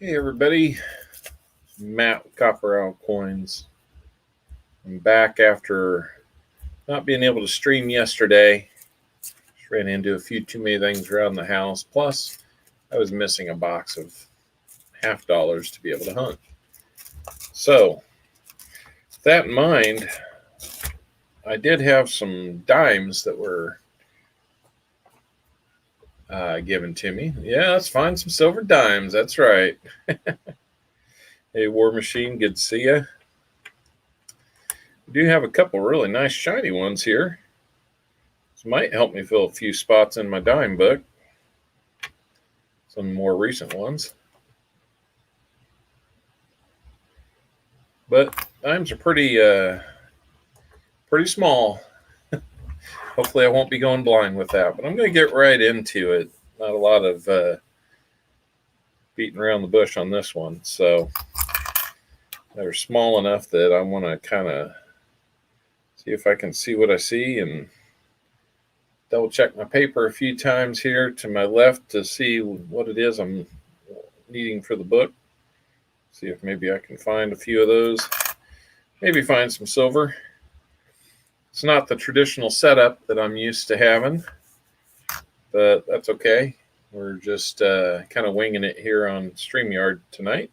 Hey everybody, Matt with Copper Out Coins. I'm back after not being able to stream yesterday. Just ran into a few too many things around the house. Plus, I was missing a box of $half to be able to hunt. So, with that in mind, I did have some dimes that were given to me. Yeah, let's find some silver dimes. That's right. Hey, War Machine, good to see ya. We do have a couple really nice shiny ones here. This might help me fill a few spots in my dime book. Some more recent ones. But dimes are pretty small. Hopefully I won't be going blind with that. But I'm going to get right into it. Not a lot of beating around the bush on this one. So they're small enough that I want to kind of see if I can see what I see and double check my paper a few times here to my left to see what it is I'm needing for the book. See if maybe I can find a few of those. Maybe find some silver. It's not the traditional setup that I'm used to having, but that's okay. We're just kind of winging it here on StreamYard tonight.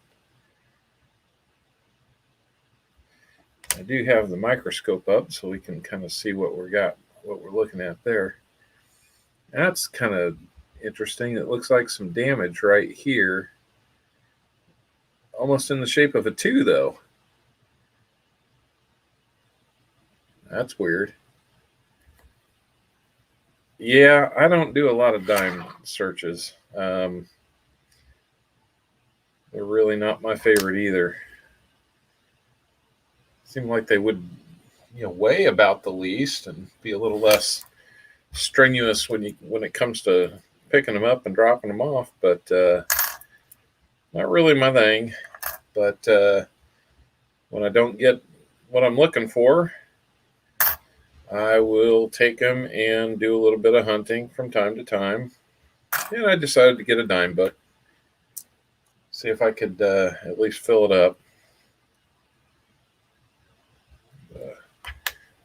I do have the microscope up so we can kind of see what we're looking at there. That's kind of interesting. It looks like some damage right here. Almost in the shape of a 2, though. That's weird. Yeah, I don't do a lot of dime searches. They're really not my favorite either. Seem like they would, weigh about the least and be a little less strenuous when it comes to picking them up and dropping them off. But not really my thing. But when I don't get what I'm looking for, I will take them and do a little bit of hunting from time to time. And I decided to get a dime book. See if I could at least fill it up.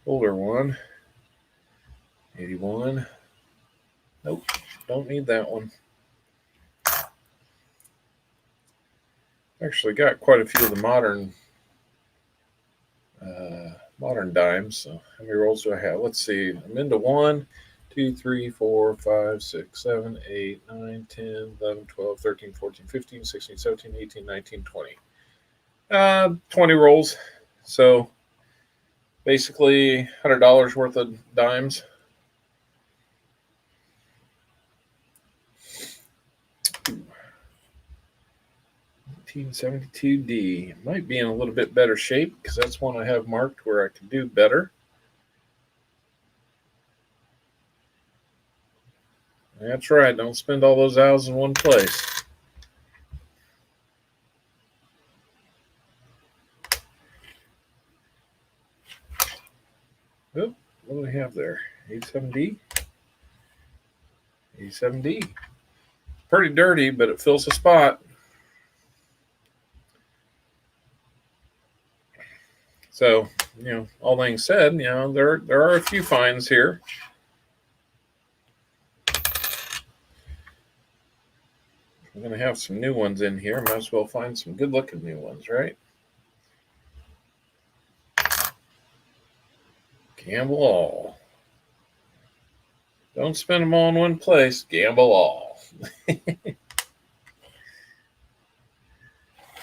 Older one. 81. Nope, don't need that one. Actually got quite a few of the modern dimes. So how many rolls do I have? Let's see. I'm into 1, 2, 3, 4, 5, 6, 7, 8, 9, 10, 11, 12, 13, 14, 15, 16, 17, 18, 19, 20. 20 rolls. So basically $100 worth of dimes. $1972D might be in a little bit better shape because that's one I have marked where I could do better. That's right. Don't spend all those hours in one place. Oh, what do we have there? 87D? 87D. Pretty dirty, but it fills a spot. So, all things said, there are a few finds here. I'm going to have some new ones in here. Might as well find some good-looking new ones, right? Gamble all. Don't spend them all in one place. Gamble all.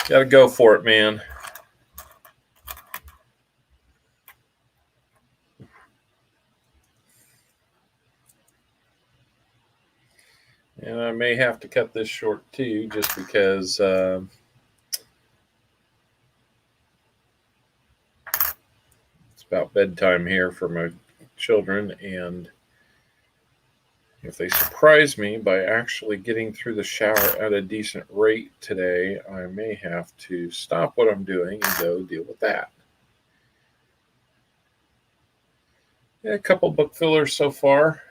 Got to go for it, man. And I may have to cut this short too, just because it's about bedtime here for my children. And if they surprise me by actually getting through the shower at a decent rate today, I may have to stop what I'm doing and go deal with that. Yeah, a couple book fillers so far.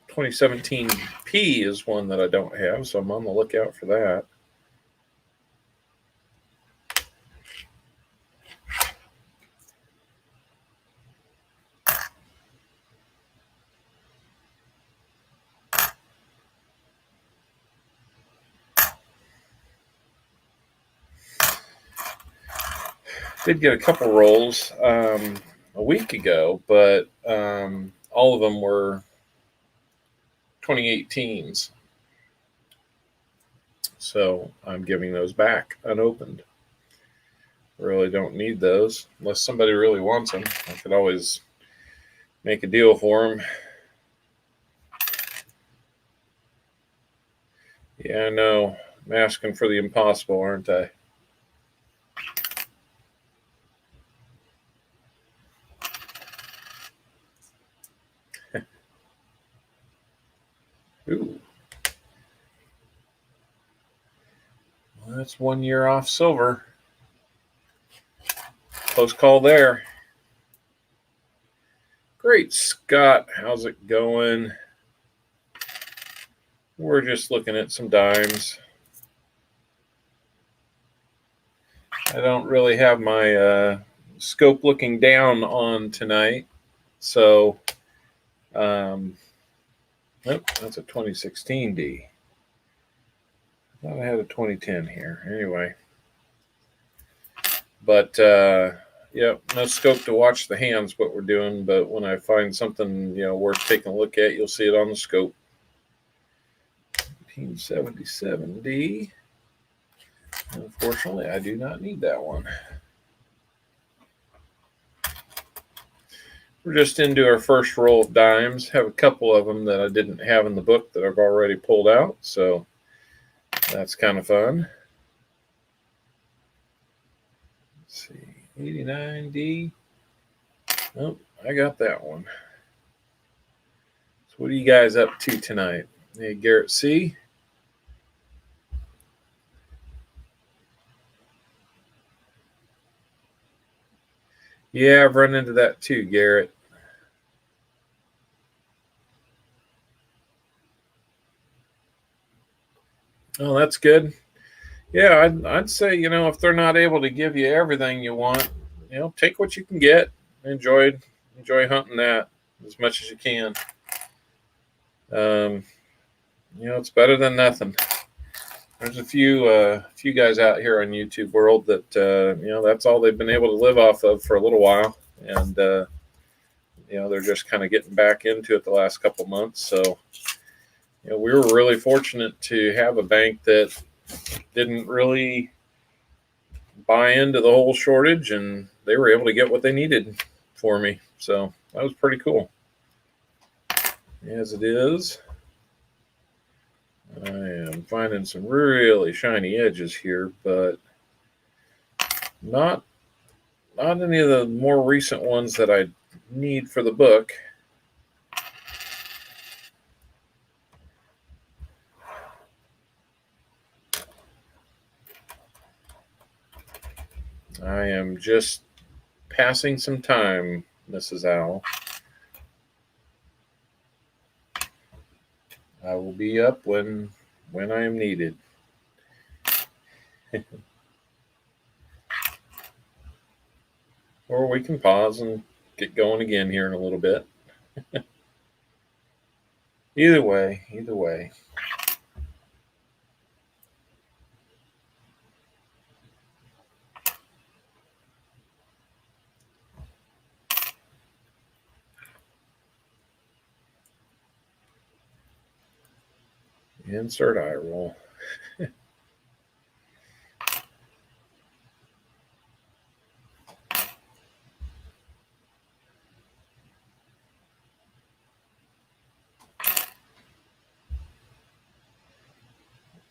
2017P is one that I don't have, so I'm on the lookout for that. Did get a couple rolls a week ago, but all of them were 2018s. So I'm giving those back unopened. Really don't need those unless somebody really wants them. I could always make a deal for them. Yeah, I know. I'm asking for the impossible, aren't I? Ooh. Well, that's 1 year off silver. Close call there. Great Scott, how's it going? We're just looking at some dimes. I don't really have my scope looking down on tonight. So, nope, that's a 2016D. I thought I had a 2010 here. Anyway. But, yeah, no scope to watch the hands, what we're doing. But when I find something, worth taking a look at, you'll see it on the scope. 1977D. Unfortunately, I do not need that one. We're just into our first roll of dimes. Have a couple of them that I didn't have in the book that I've already pulled out, so that's kind of fun. Let's see, 89D. Oh, I got that one. So what are you guys up to tonight? Hey, Garrett C. Yeah, I've run into that too, Garrett. Oh, that's good. Yeah, I'd say, if they're not able to give you everything you want, take what you can get. Enjoy hunting that as much as you can. It's better than nothing. There's a few guys out here on YouTube world that that's all they've been able to live off of for a little while, and they're just kind of getting back into it the last couple months. So we were really fortunate to have a bank that didn't really buy into the whole shortage, and they were able to get what they needed for me. So that was pretty cool. As it is, I am finding some really shiny edges here, but not any of the more recent ones that I need for the book. I am just passing some time, Mrs. Owl. I will be up when I am needed. Or we can pause and get going again here in a little bit. Either way. Insert eye roll.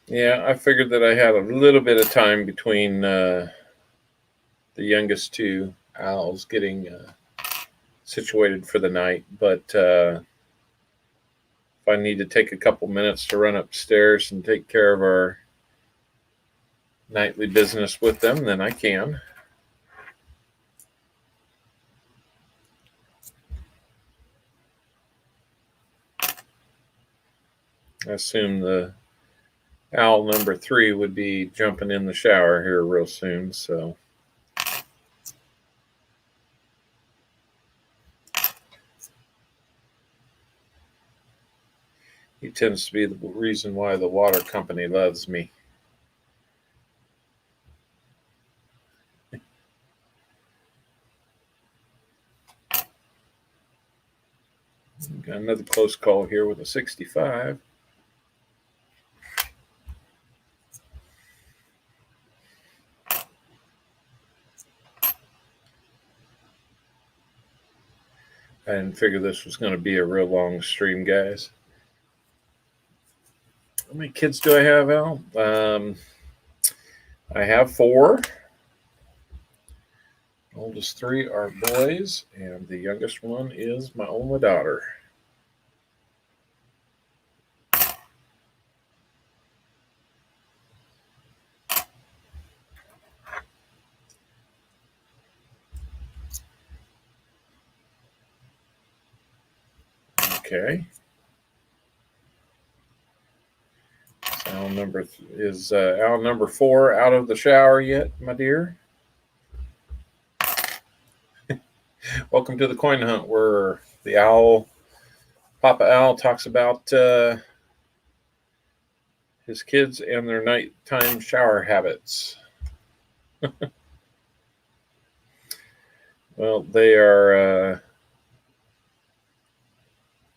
Yeah, I figured that I had a little bit of time between the youngest two owls getting situated for the night, but if I need to take a couple minutes to run upstairs and take care of our nightly business with them, then I can. I assume the owl number 3 would be jumping in the shower here real soon, so. He tends to be the reason why the water company loves me. Got another close call here with a 65. I didn't figure this was going to be a real long stream, guys. How many kids do I have, Al? I have 4. Oldest 3 are boys, and the youngest one is my only daughter. Okay. Owl number is owl number 4 out of the shower yet, my dear? Welcome to the coin hunt, where the owl, Papa Owl, talks about his kids and their nighttime shower habits. Well, they are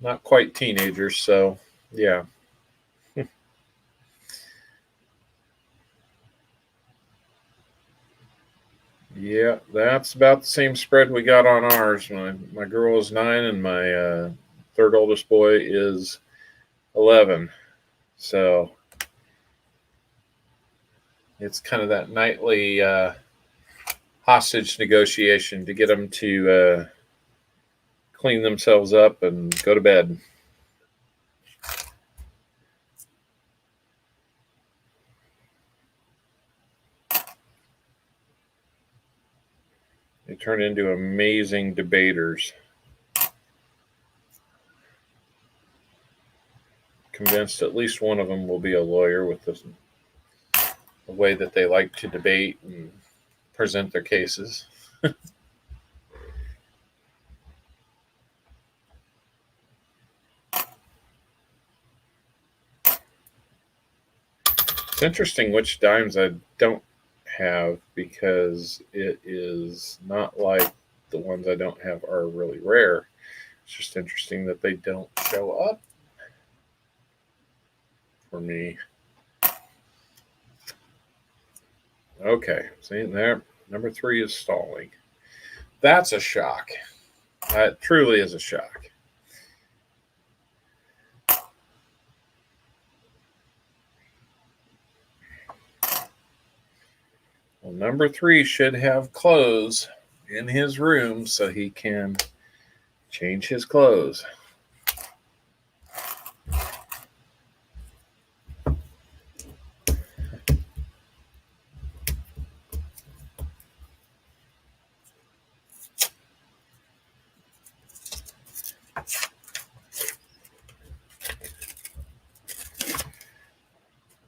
not quite teenagers, so yeah. Yeah, that's about the same spread we got on ours. My girl is 9, and my third oldest boy is 11. So it's kind of that nightly hostage negotiation to get them to clean themselves up and go to bed. They turn into amazing debaters. Convinced at least one of them will be a lawyer with the way that they like to debate and present their cases. It's interesting which dimes I don't have, because it is not like the ones I don't have are really rare. It's just interesting that they don't show up for me. Okay, see there, number 3 is stalling. That's a shock. That truly is a shock. Well, number 3 should have clothes in his room so he can change his clothes.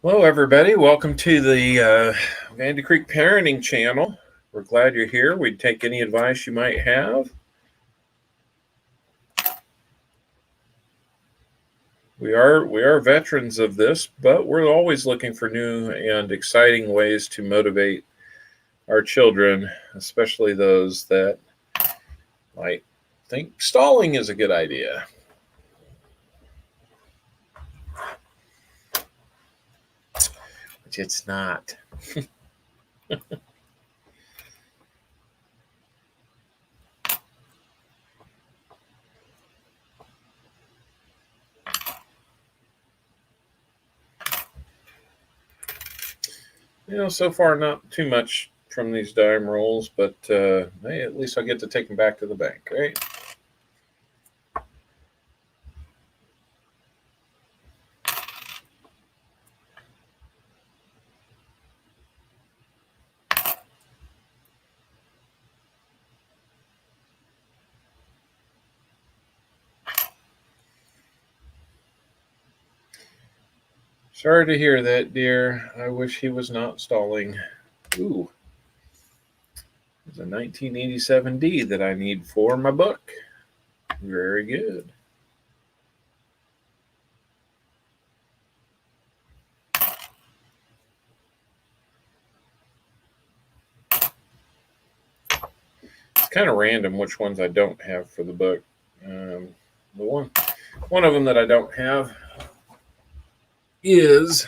Hello, everybody. Welcome to the Vandy Creek Parenting Channel. We're glad you're here. We'd take any advice you might have. We are veterans of this, but we're always looking for new and exciting ways to motivate our children, especially those that might think stalling is a good idea. Which it's not. So far not too much from these dime rolls, but hey, at least I'll get to take them back to the bank, right? Sorry to hear that, dear. I wish he was not stalling. Ooh. There's a 1987 D that I need for my book. Very good. It's kind of random which ones I don't have for the book. The one of them that I don't have is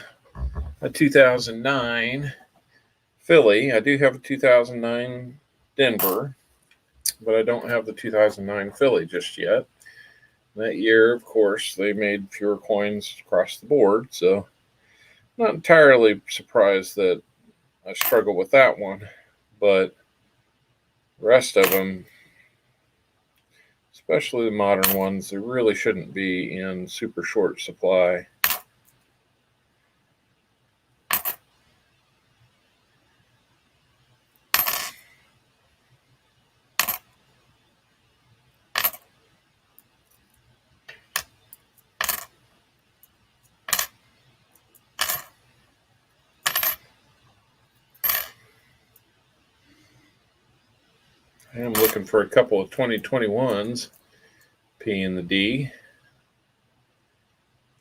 a 2009 Philly. I do have a 2009 Denver, but I don't have the 2009 Philly just yet. That year, of course, they made fewer coins across the board, so not entirely surprised that I struggle with that one, but the rest of them, especially the modern ones, they really shouldn't be in super short supply. I am looking for a couple of 2021s, P and the D.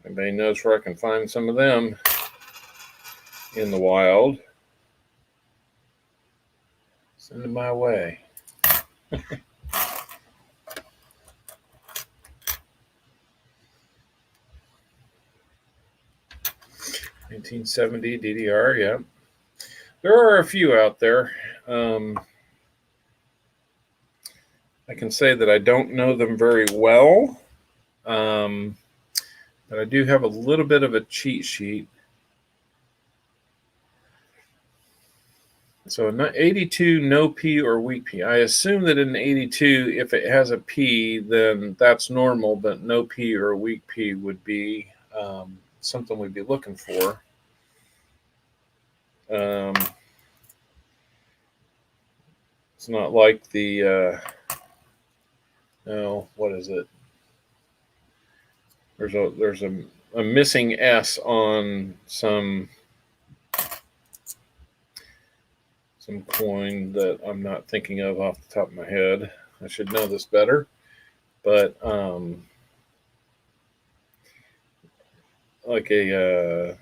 Anybody knows where I can find some of them in the wild? Send them my way. 1970 DDR, yeah. There are a few out there. I can say that I don't know them very well, but I do have a little bit of a cheat sheet. So an 82, no P or weak P. I assume that in 82, if it has a P, then that's normal, but no P or weak P would be something we'd be looking for. It's not like the, what is it? There's a missing S on some coin that I'm not thinking of off the top of my head. I should know this better, but like a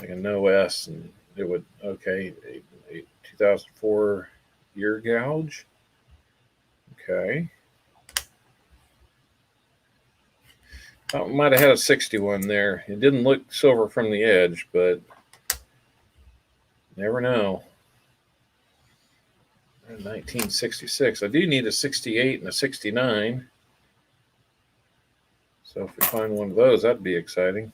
no S, and it would a 2004 year gouge. Okay. I might have had a 61 there. It didn't look silver from the edge, but never know. 1966. I do need a 68 and a 69. So if we find one of those, that'd be exciting.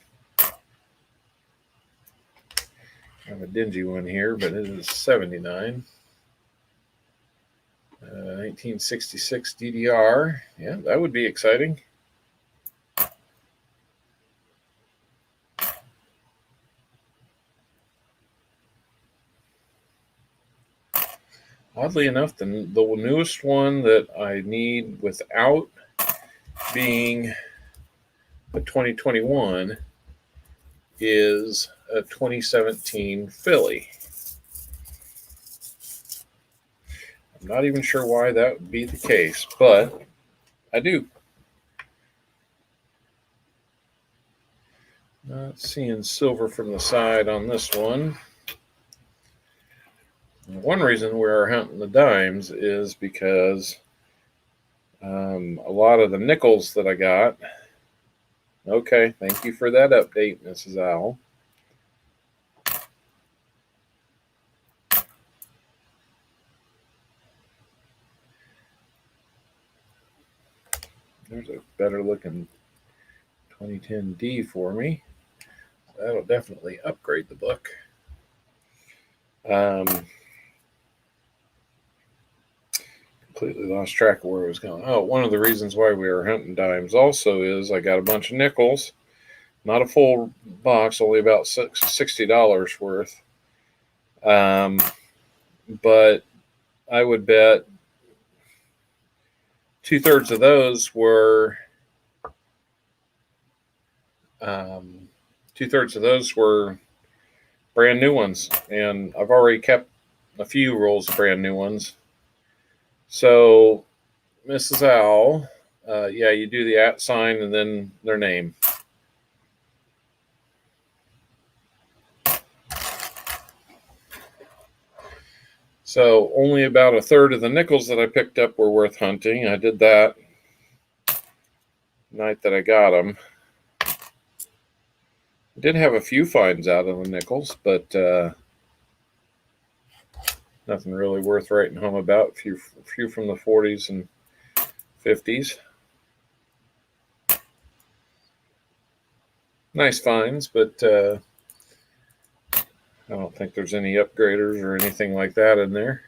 I have a dingy one here, but it is 79. 1966 DDR. Yeah, that would be exciting. Oddly enough, the newest one that I need without being a 2021 is a 2017 Philly. I'm not even sure why that would be the case, but I do. Not seeing silver from the side on this one. One reason we're hunting the dimes is because a lot of the nickels that I got. Okay, thank you for that update, Mrs. Owl. There's a better looking 2010D for me. That'll definitely upgrade the book. Completely lost track of where I was going. Oh, one of the reasons why we were hunting dimes also is I got a bunch of nickels. Not a full box, only about $60 worth. But I would bet 2/3 of those were 2/3 of those were brand new ones, and I've already kept a few rolls of brand new ones. So, Mrs. Owl, yeah, you do the @ sign and then their name. So only about 1/3 of the nickels that I picked up were worth hunting. I did that night that I got them. I did have a few finds out of the nickels, but nothing really worth writing home about. A few from the 40s and 50s. Nice finds, but I don't think there's any upgraders or anything like that in there.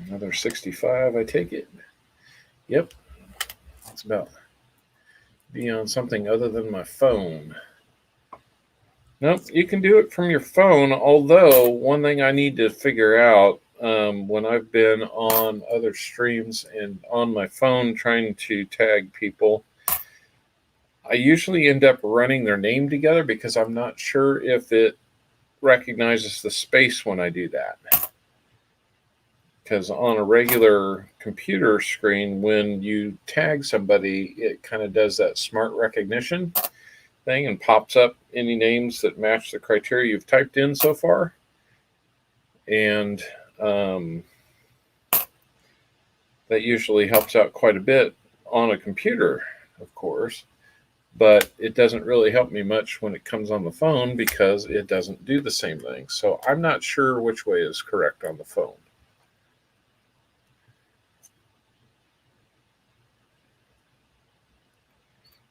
Another 65, I take it. Yep. It's about be on something other than my phone. Nope, you can do it from your phone. Although, one thing I need to figure out when I've been on other streams and on my phone trying to tag people, I usually end up running their name together because I'm not sure if it recognizes the space when I do that. Because on a regular computer screen, when you tag somebody, it kind of does that smart recognition thing and pops up any names that match the criteria you've typed in so far. And that usually helps out quite a bit on a computer, of course. But it doesn't really help me much when it comes on the phone because it doesn't do the same thing. So I'm not sure which way is correct on the phone.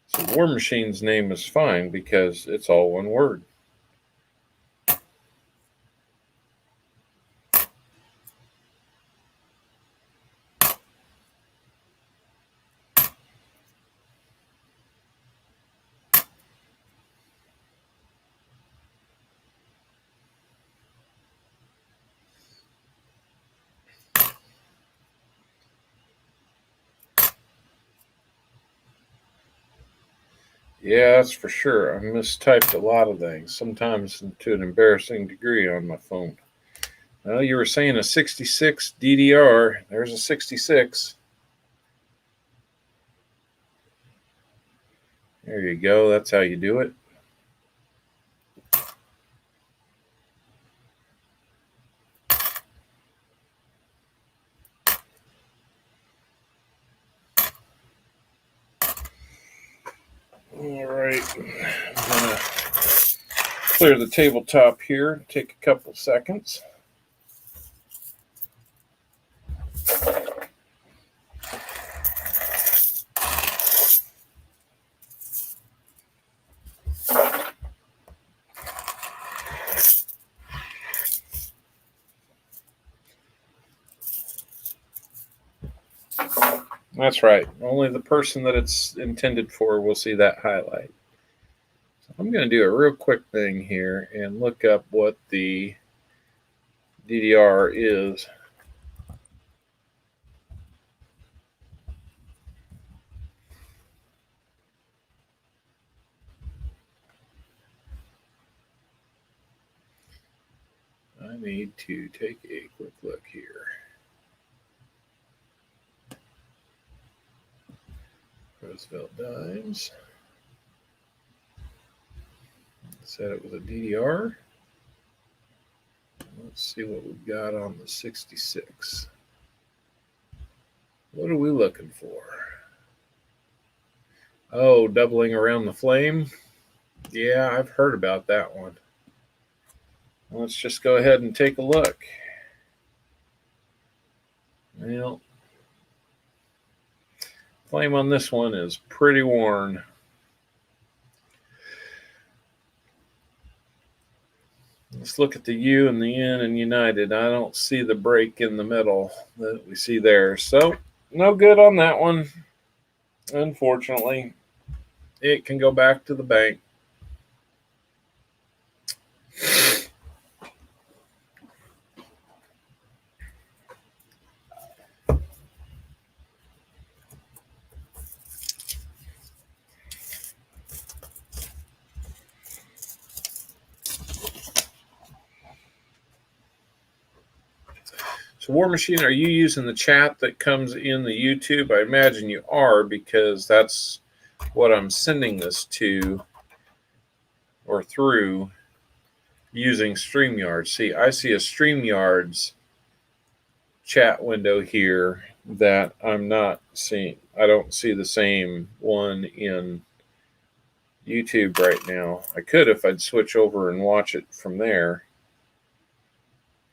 So War Machine's name is fine because it's all one word. Yeah, that's for sure. I mistyped a lot of things, sometimes to an embarrassing degree on my phone. Well, you were saying a 66 DDR. There's a 66. There you go. That's how you do it. All right. I'm going to clear the tabletop here. Take a couple seconds. That's right. Only the person that it's intended for will see that highlight. So I'm going to do a real quick thing here and look up what the DDR is. I need to take a quick look here. Roosevelt Dimes. Said it was a DDR. Let's see what we've got on the 66. What are we looking for? Oh, doubling around the flame. Yeah, I've heard about that one. Let's just go ahead and take a look. Well, flame on this one is pretty worn. Let's look at the U and the N and United. I don't see the break in the middle that we see there. So, no good on that one. Unfortunately, it can go back to the bank. So War Machine, are you using the chat that comes in the YouTube? I imagine you are, because that's what I'm sending this to or through using StreamYard. See, I see a StreamYard's chat window here that I'm not seeing. I don't see the same one in YouTube right now. I could if I'd switch over and watch it from there.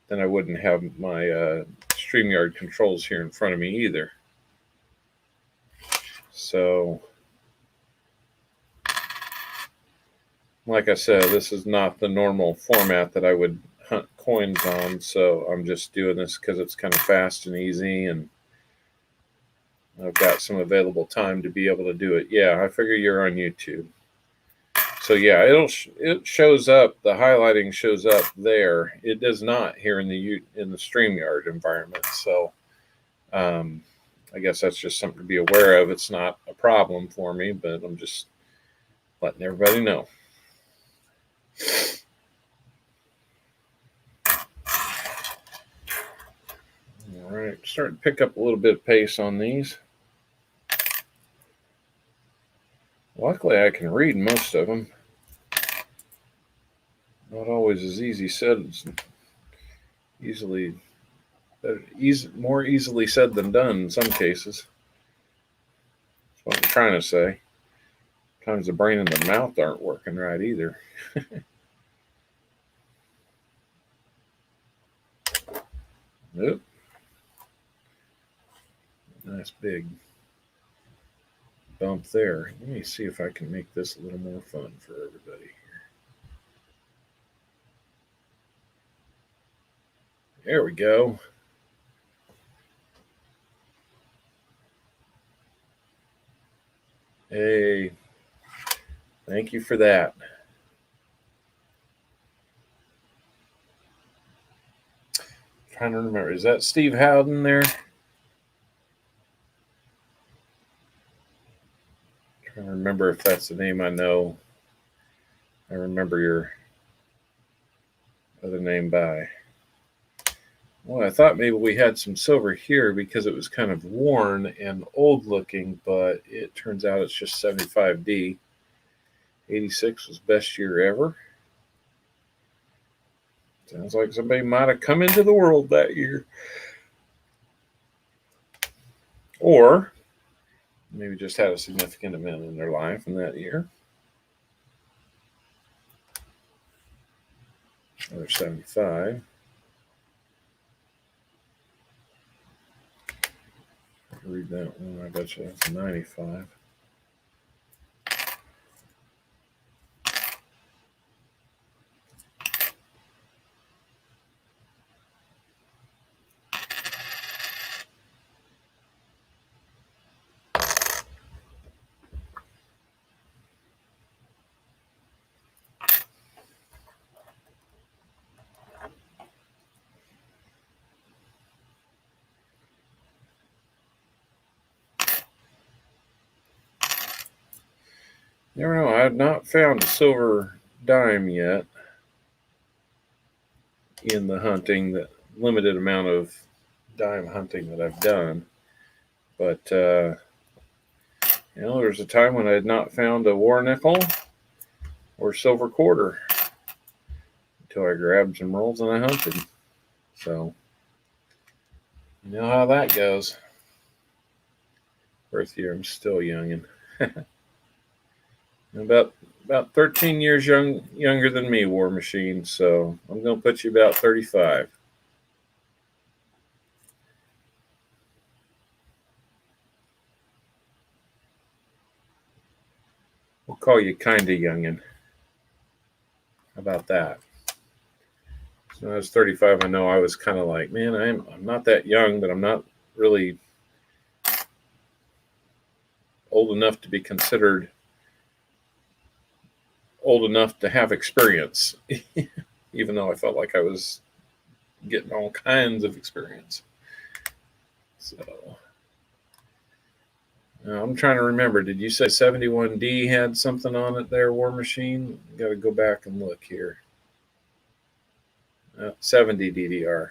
Then I wouldn't have my StreamYard controls here in front of me either. So, like I said, this is not the normal format that I would hunt coins on, so I'm just doing this because it's kind of fast and easy, and I've got some available time to be able to do it. Yeah, I figure you're on YouTube. So yeah, it shows up. The highlighting shows up there. It does not here in the StreamYard environment. So I guess that's just something to be aware of. It's not a problem for me, but I'm just letting everybody know. All right, starting to pick up a little bit of pace on these. Luckily, I can read most of them. Not always as easy said as more easily said than done in some cases. That's what I'm trying to say. Sometimes the brain and the mouth aren't working right either. Nope. Nice big bump there. Let me see if I can make this a little more fun for everybody here. There we go. Hey, thank you for that. Trying to remember, is that Steve Howden there? Trying to remember if that's the name I know. I remember your other name by. Well, I thought maybe we had some silver here because it was kind of worn and old looking, but it turns out it's just 75D. 86 was best year ever. Sounds like somebody might have come into the world that year. Or maybe just had a significant event in their life in that year. Another 75. Read that one. I bet you that's a 95. Never know. I have not found a silver dime yet in the hunting, that limited amount of dime hunting that I've done. But, there was a time when I had not found a war nickel or silver quarter until I grabbed some rolls and I hunted. So, you know how that goes. Birth year, I'm still youngin'. About 13 years younger than me, War Machine. So I'm going to put you about 35. We'll call you kind of youngin'. How about that? So when I was 35, I know I was kind of like, man, I'm not that young, but I'm not really old enough to be considered old enough to have experience, even though I felt like I was getting all kinds of experience. So I'm trying to remember. Did you say 71D had something on it there, War Machine? Got to go back and look here. 70 DDR.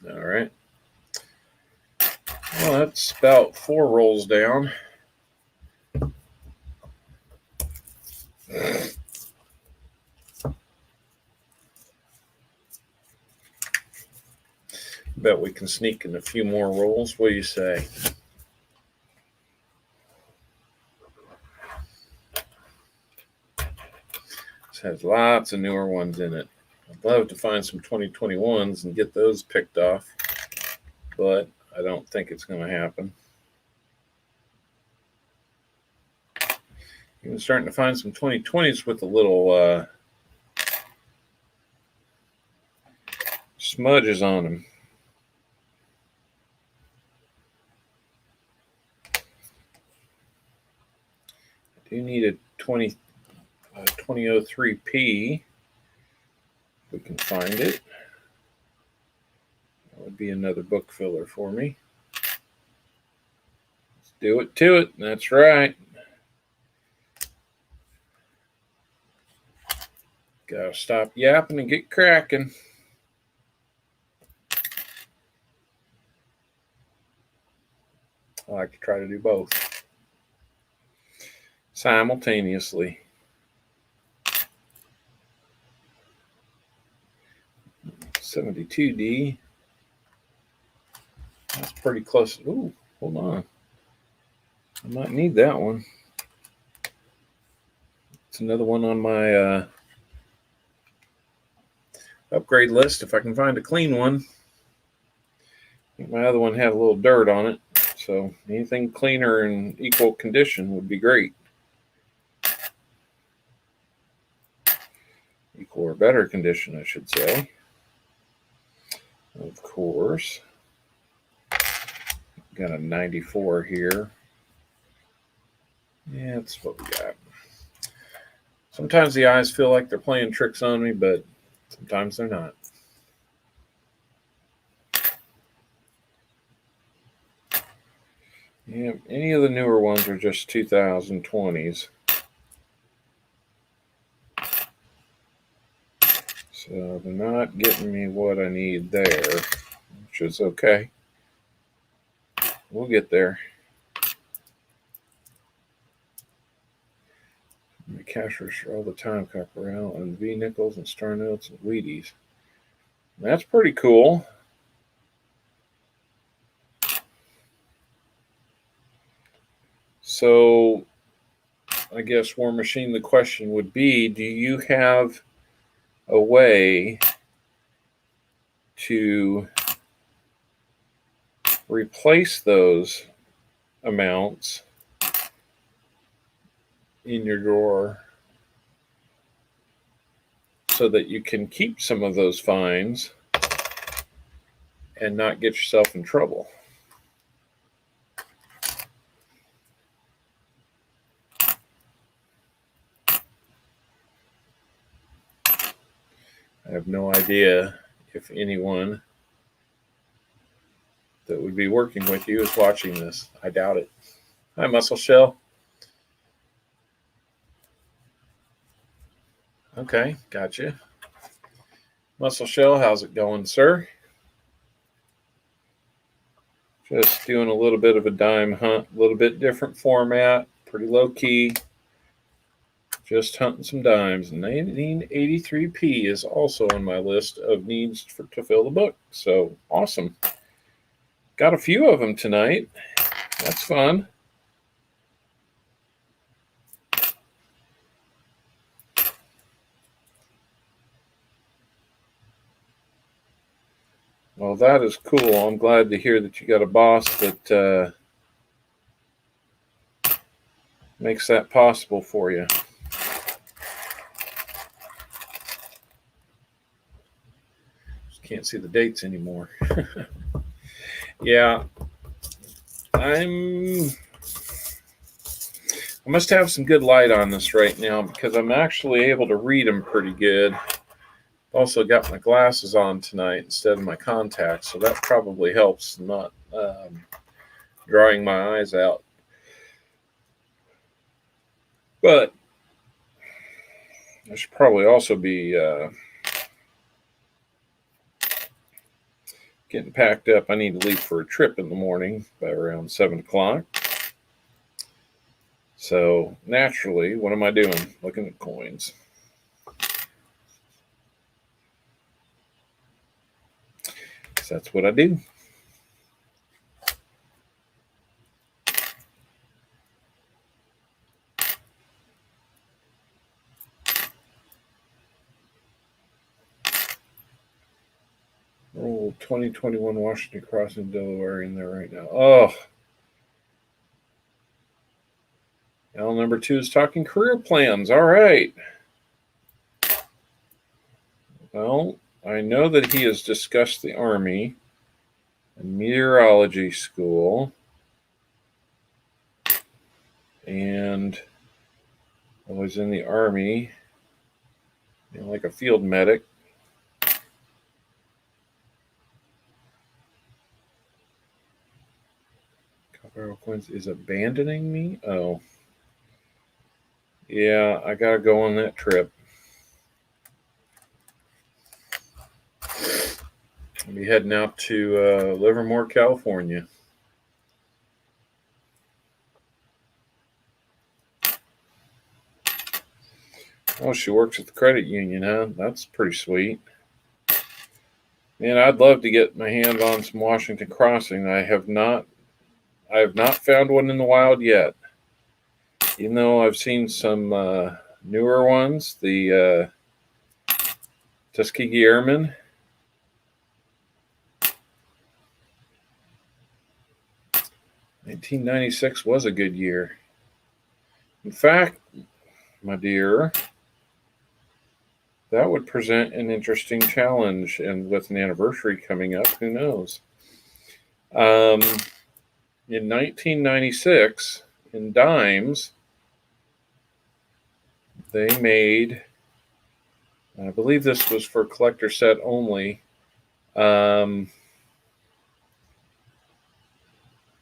All right. Well, that's about 4 rolls down. Bet we can sneak in a few more rolls. What do you say? This has lots of newer ones in it. I'd love to find some 2021s and get those picked off, but I don't think it's going to happen. Even starting to find some 2020s with a little smudges on them. I do need a 2003P. If we can find it. That would be another book filler for me. Let's do it to it. That's right. Gotta stop yapping and get cracking. I like to try to do both simultaneously. $72D. That's pretty close. Ooh, hold on. I might need that one. It's another one on my upgrade list if I can find a clean one. I think my other one had a little dirt on it, so anything cleaner and equal condition would be great. Equal or better condition, I should say. Of course. Got a 94 here. Yeah, that's what we got. Sometimes the eyes feel like they're playing tricks on me, but sometimes they're not. Yeah, any of the newer ones are just 2020s. So they're not getting me what I need there, which is okay. We'll get there. The cash register all the time, Copperell, and V nickels and star notes and Wheaties. That's pretty cool. So I guess War Machine, the question would be, do you have a way to replace those amounts in your drawer so that you can keep some of those fines and not get yourself in trouble? I have no idea if anyone that would be working with you is watching this. I doubt it. Hi, Muscle Shell. Okay, gotcha. Muscle Shell, how's it going, sir? Just doing a little bit of a dime hunt, a little bit different format, pretty low key. Just hunting some dimes. 1983P is also on my list of needs to fill the book. So awesome. Got a few of them tonight. That's fun. Well, that is cool. I'm glad to hear that you got a boss that makes that possible for you. Just can't see the dates anymore. Yeah, I must have some good light on this right now because I'm actually able to read them pretty good. Also got my glasses on tonight instead of my contacts, so that probably helps not drying my eyes out. But I should probably also be getting packed up. I need to leave for a trip in the morning by around 7 o'clock. So naturally, what am I doing? Looking at coins. So that's what I do. Oh, 2021 Washington Crossing, Delaware in there right now. Oh. L number 2 is talking career plans. All right. Well, I know that he has discussed the Army and meteorology school. And I was in the Army, like a field medic. Colorado Quince is abandoning me? Oh. Yeah, I got to go on that trip. I'll be heading out to Livermore, California. Oh, she works at the credit union, huh? That's pretty sweet. Man, I'd love to get my hand on some Washington Crossing. I have not found one in the wild yet. Even though I've seen some newer ones, the Tuskegee Airmen. $1996 was a good year. In fact, my dear, that would present an interesting challenge, and with an anniversary coming up, who knows? In 1996, in DIMES, they made, I believe this was for collector set only,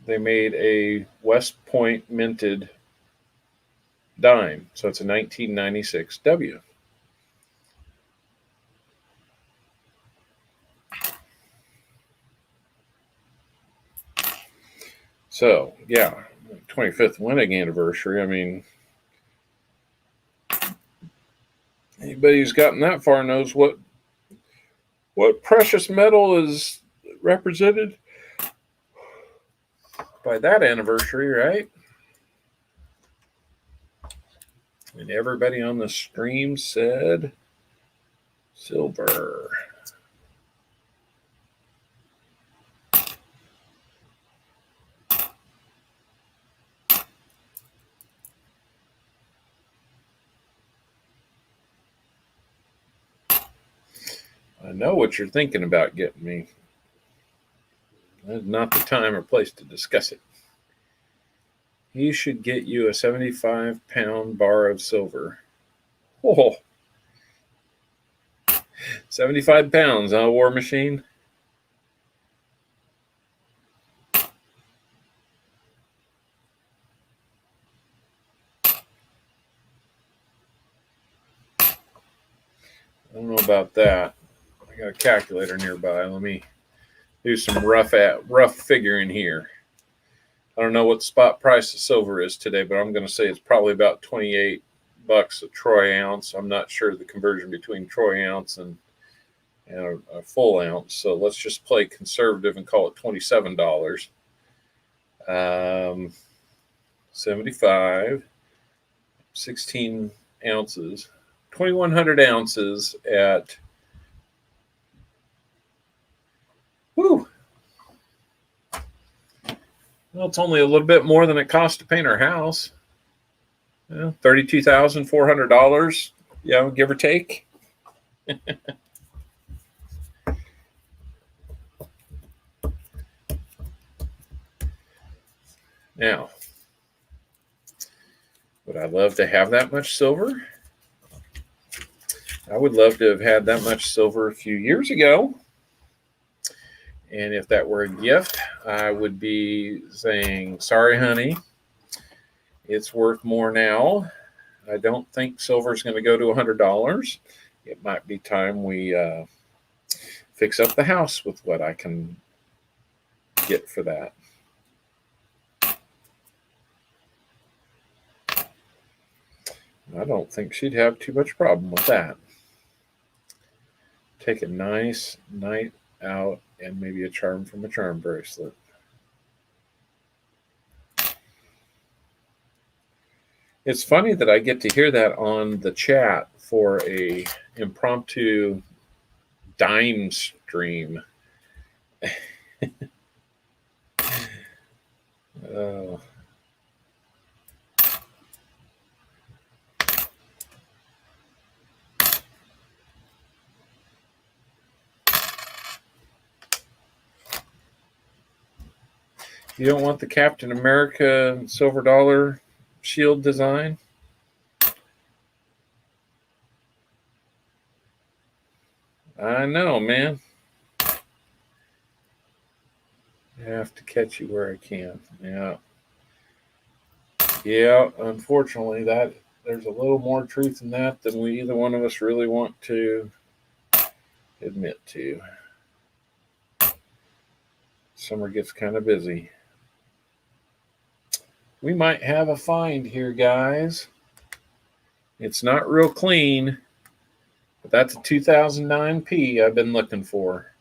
they made a West Point minted dime. So it's a 1996 W. So, yeah, 25th wedding anniversary. I mean, anybody who's gotten that far knows what precious metal is represented by that anniversary, right? And everybody on the stream said silver. I know what you're thinking about getting me. That's not the time or place to discuss it. He should get you a 75-pound bar of silver. Oh, 75 pounds, huh, War Machine? I don't know about that. I got a calculator nearby. Let me do some rough figuring here. I don't know what the spot price of silver is today, but I'm going to say it's probably about $28 a troy ounce. I'm not sure the conversion between troy ounce and a full ounce. So let's just play conservative and call it $27. 75, 16 ounces, 2,100 ounces at, whew. Well, it's only a little bit more than it cost to paint our house. $32,400, give or take. Now, would I love to have that much silver? I would love to have had that much silver a few years ago. And if that were a gift, I would be saying, sorry, honey, it's worth more now. I don't think silver is going to go to $100. It might be time we fix up the house with what I can get for that. I don't think she'd have too much problem with that. Take a nice night out and maybe a charm from a charm bracelet. It's funny that I get to hear that on the chat for a impromptu DIMES stream. You don't want the Captain America silver dollar shield design? I know, man. I have to catch you where I can. Yeah. Yeah, unfortunately, there's a little more truth in that than either one of us really want to admit to. Summer gets kind of busy. We might have a find here, guys. It's not real clean, but that's a 2009P I've been looking for.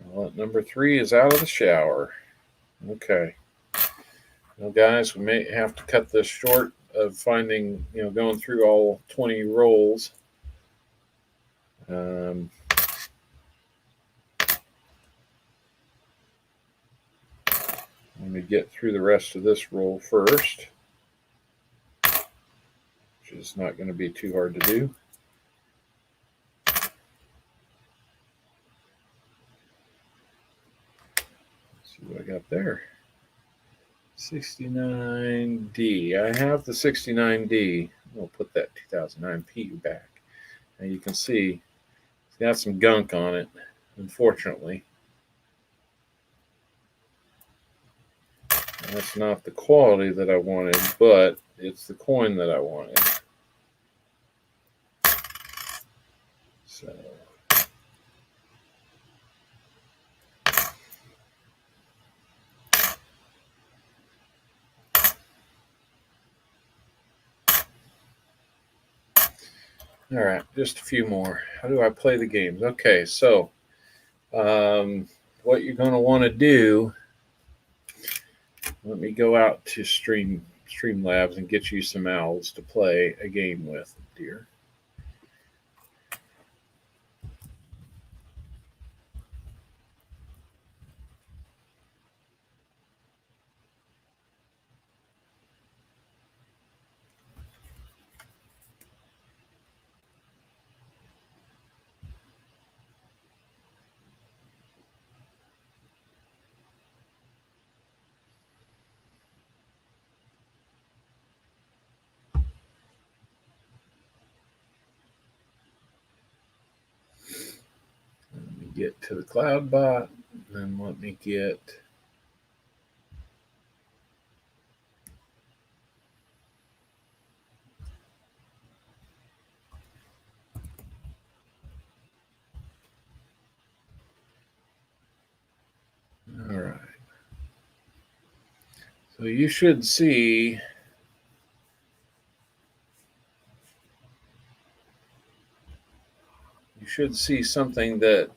Well, number 3 is out of the shower. Okay. Well, guys, we may have to cut this short of finding, going through all 20 rolls. Let me get through the rest of this roll first, which is not going to be too hard to do. Let's see what I got there. 69D. I have the 69D. We'll put that 2009P back. Now you can see it's got some gunk on it, unfortunately. That's not the quality that I wanted, but it's the coin that I wanted. So all right, just a few more. How do I play the games? Okay, so what you're going to want to do, let me go out to Streamlabs and get you some owls to play a game with, dear. Let me get to the cloud bot, and let me get all right. So you should see something that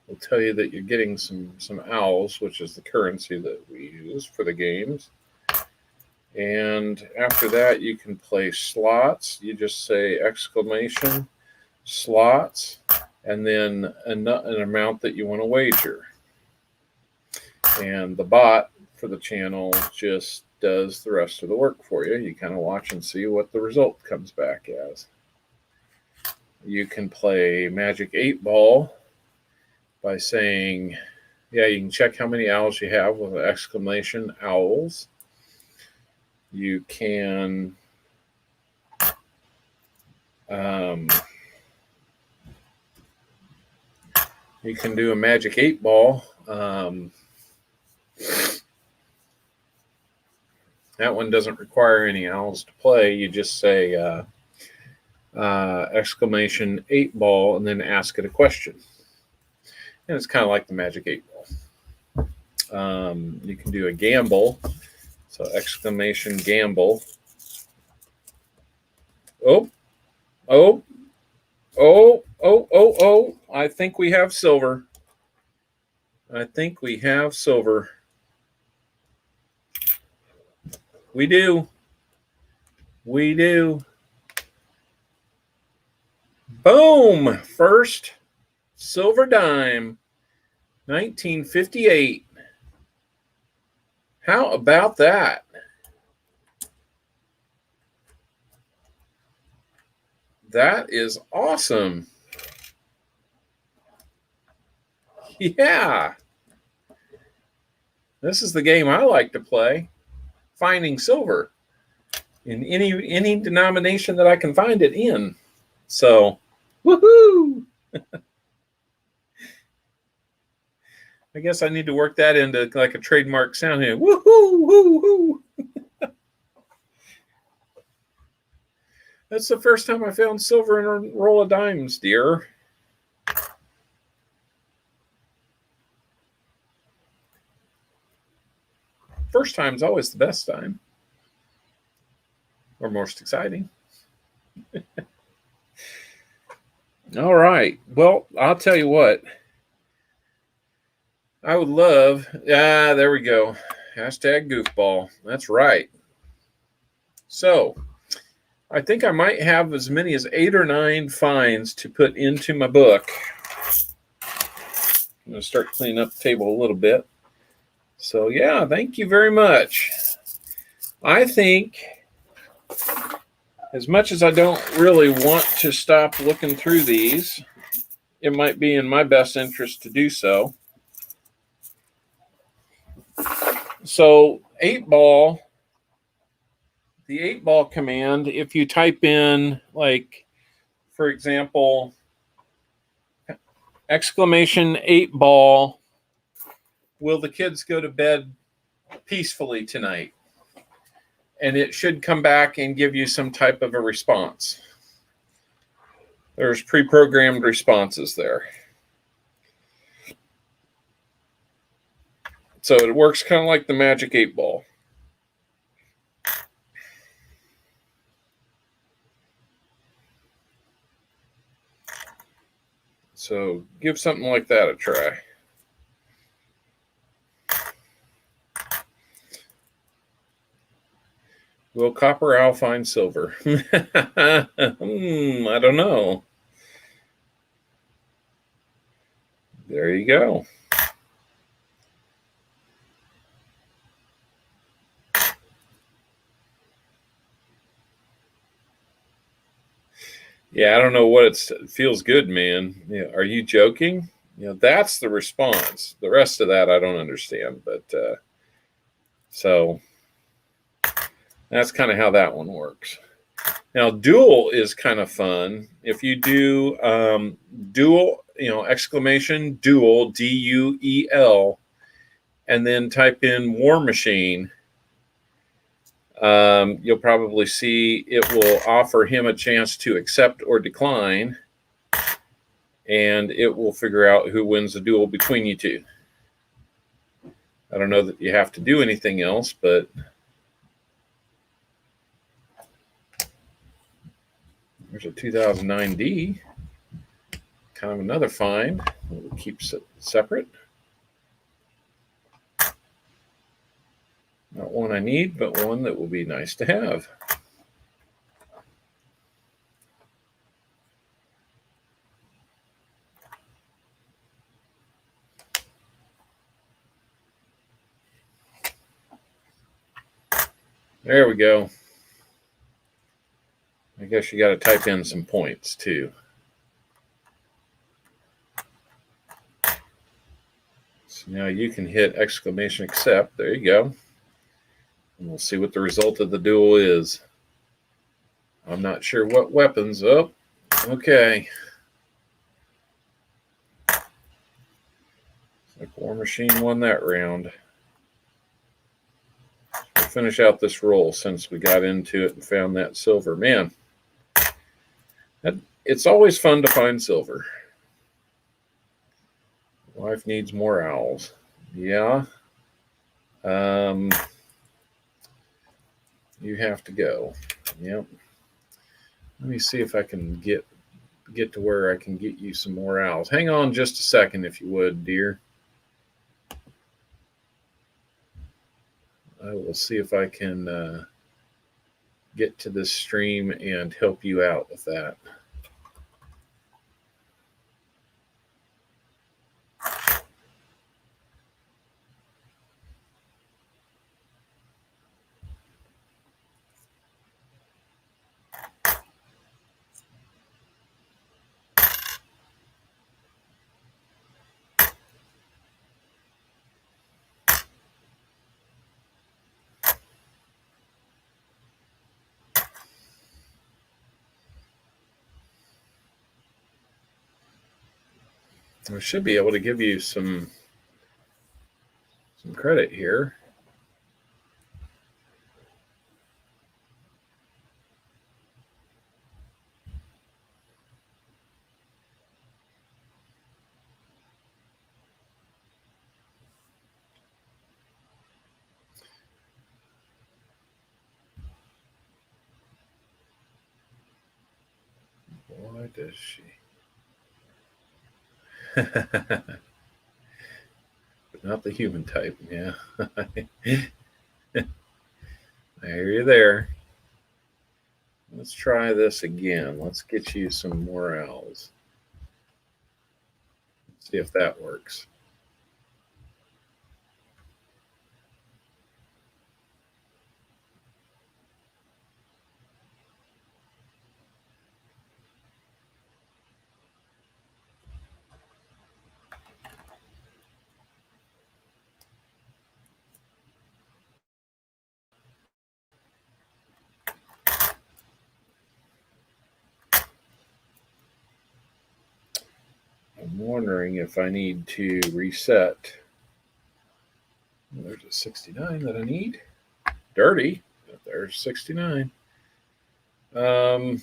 will tell you that you're getting some owls, which is the currency that we use for the games. And after that, you can play slots. You just say exclamation slots, and then an amount that you want to wager. And the bot for the channel just does the rest of the work for you. You kind of watch and see what the result comes back as. You can play Magic 8 Ball by saying, you can check how many owls you have with an exclamation owls. You can do a Magic 8 Ball. That one doesn't require any owls to play. You just say exclamation 8 Ball and then ask it a question. And it's kind of like the Magic 8 Ball. You can do a gamble. So exclamation gamble. Oh, oh, oh, oh, oh, oh. I think we have silver. I think we have silver. We do. We do. Boom! First silver dime, 1958. How about that? That is awesome. Yeah. This is the game I like to play. Finding silver in any denomination that I can find it in. So, woohoo! I guess I need to work that into like a trademark sound here. Woohoo! Woo-hoo! That's the first time I found silver in a roll of dimes, dear. First time's always the best time. Or most exciting. All right. Well, I'll tell you what. I would love... there we go. Hashtag goofball. That's right. So, I think I might have as many as 8 or 9 finds to put into my book. I'm going to start cleaning up the table a little bit. So, yeah, thank you very much. I think, as much as I don't really want to stop looking through these, it might be in my best interest to do so. So, 8-ball, the 8-ball command, if you type in, like, for example, exclamation 8-ball, will the kids go to bed peacefully tonight? And it should come back and give you some type of a response. There's pre-programmed responses there. So it works kind of like the Magic 8 Ball. So give something like that a try. Will copper owl find silver? I don't know. There you go. Yeah, I don't know what it feels good, man. Yeah, are you joking? That's the response. The rest of that I don't understand, but so that's kind of how that one works. Now, dual is kind of fun. If you do dual, exclamation dual, D-U-E-L, and then type in War Machine, you'll probably see it will offer him a chance to accept or decline, and it will figure out who wins the duel between you two. I don't know that you have to do anything else, but there's a 2009D, kind of another find. We'll keep it separate. Not one I need, but one that will be nice to have. There we go. I guess you got to type in some points too. So now you can hit exclamation accept. There you go. And we'll see what the result of the duel is. I'm not sure what weapons. Oh, okay. Like War Machine won that round. We'll finish out this roll since we got into it and found that silver. Man, it's always fun to find silver. A Wife needs more owls. Yeah. You have to go. Yep. Let me see if I can get to where I can get you some more owls. Hang on just a second, if you would, dear. I will see if I can get to this stream and help you out with that. I should be able to give you some credit here. Why does she? Not the human type, yeah. I hear you there. Let's try this again. Let's get you some more owls. See if that works. I'm wondering if I need to reset. There's a 69 that I need. Dirty, but there's 69. Okay.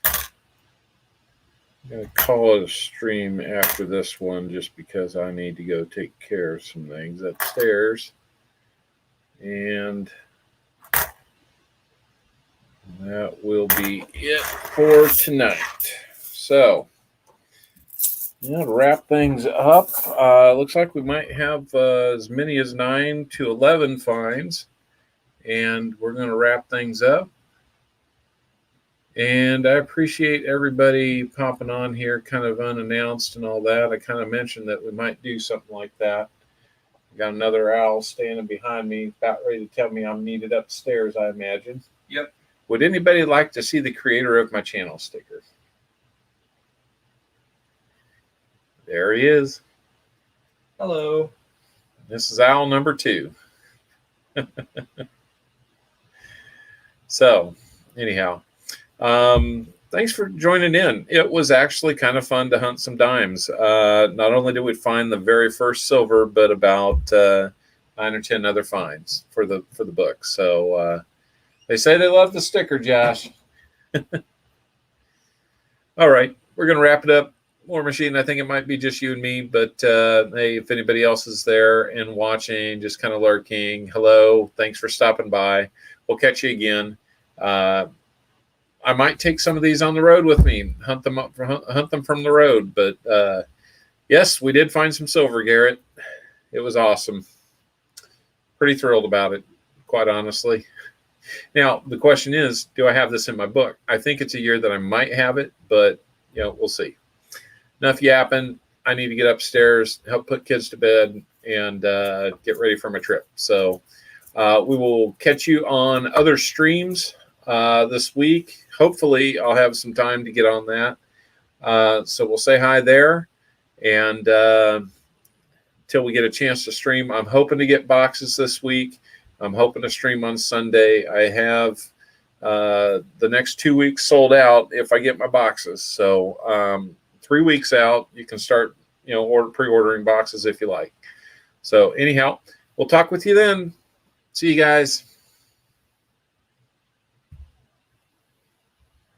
I'm going to call it a stream after this one just because I need to go take care of some things upstairs. And that will be it for tonight. So, yeah, to wrap things up, looks like we might have as many as 9 to 11 finds. And we're going to wrap things up. And I appreciate everybody popping on here kind of unannounced and all that. I kind of mentioned that we might do something like that. I got another owl standing behind me, about ready to tell me I'm needed upstairs, I imagine. Yep. Would anybody like to see the creator of my channel sticker? There he is. Hello. This is owl number 2. So, anyhow. Thanks for joining in. It was actually kind of fun to hunt some dimes. Not only did we find the very first silver, but about 9 or 10 other finds for the book. So they say they love the sticker, Josh. All right, we're gonna wrap it up. War Machine, I think it might be just you and me, but hey, if anybody else is there and watching, just kind of lurking, hello, thanks for stopping by. We'll catch you again. I might take some of these on the road with me, hunt them from the road. But yes, we did find some silver, Garrett. It was awesome. Pretty thrilled about it, quite honestly. Now, the question is, do I have this in my book? I think it's a year that I might have it, but we'll see. Enough yapping. I need to get upstairs, help put kids to bed, and get ready for my trip. So we will catch you on other streams this week. Hopefully I'll have some time to get on that. So we'll say hi there. And till we get a chance to stream, I'm hoping to get boxes this week. I'm hoping to stream on Sunday. I have the next 2 weeks sold out if I get my boxes. So 3 weeks out, you can start, pre-ordering boxes if you like. So anyhow, we'll talk with you then. See you guys.